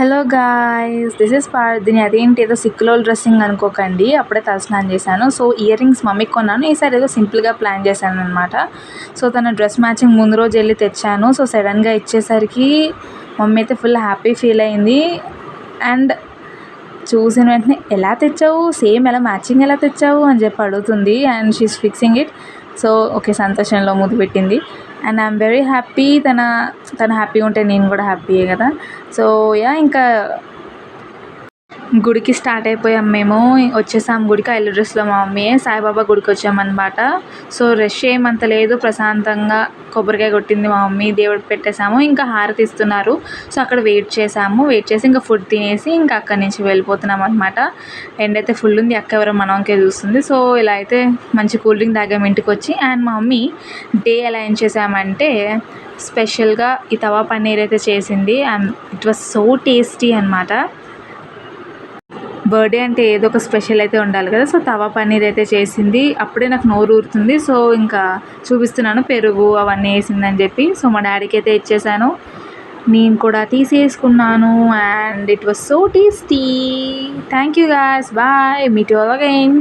Hello guys, this is Parthini. అదేంటి ఏదో సిక్కులోల్ dressing అనుకోకండి, అప్పుడే తలస్నానం చేశాను. సో ఇయర్ రింగ్స్ మమ్మీకి కొన్నాను, ఈసారి ఏదో సింపుల్గా ప్లాన్ చేశాను అనమాట. సో తన డ్రెస్ మ్యాచింగ్ ముందు రోజు వెళ్ళి తెచ్చాను. సో సడన్గా ఇచ్చేసరికి మమ్మీ అయితే ఫుల్ హ్యాపీ ఫీల్ అయింది. అండ్ చూసిన వెంటనే ఎలా తెచ్చావు, సేమ్ ఎలా మ్యాచింగ్ ఎలా తెచ్చావు అని చెప్పి అడుగుతుంది. And she is fixing it. So okay, సంతోషంలో ముద్దు పెట్టింది. And I'm very happy. తను హ్యాపీగా ఉంటే నేను కూడా హ్యాపీయే కదా. సో యా, ఇంకా గుడికి స్టార్ట్ అయిపోయాం మేము. వచ్చేసాం గుడికి. ఎల్లో డ్రెస్లో మా మమ్మీ సాయిబాబా గుడికి వచ్చామన్నమాట. సో రష్ ఏమంత లేదు, ప్రశాంతంగా కొబ్బరికాయ కొట్టింది మా మమ్మీ, దేవుడికి పెట్టేశాము. ఇంకా హారతి ఇస్తున్నారు. సో అక్కడ వెయిట్ చేసి ఇంకా ఫుడ్ తినేసి ఇంకా అక్కడి నుంచి వెళ్ళిపోతున్నాం అనమాట. ఎండ్ అయితే ఫుల్ ఉంది, అక్క ఎవరో మనకే చూస్తుంది. సో ఇలా అయితే మంచి కూల్ డ్రింక్ తాగాము ఇంటికి వచ్చి. అండ్ మా మమ్మీ డే ఎలా ఏం చేసామంటే స్పెషల్గా ఈ తవా పన్నీర్ అయితే చేసింది. And it was so tasty అనమాట. బర్త్డే అంటే ఏదో ఒక స్పెషల్ అయితే ఉండాలి కదా. సో తవా పన్నీర్ అయితే చేసింది. అప్పుడే నాకు నోరు ఊరుతుంది. సో ఇంకా చూపిస్తున్నాను, పెరుగు అవన్నీ వేసిందని చెప్పి. సో మా డాడీకి అయితే ఇచ్చేసాను, నేను కూడా తీసేసుకున్నాను. And it was so tasty. Thank you guys, bye, meet you all again.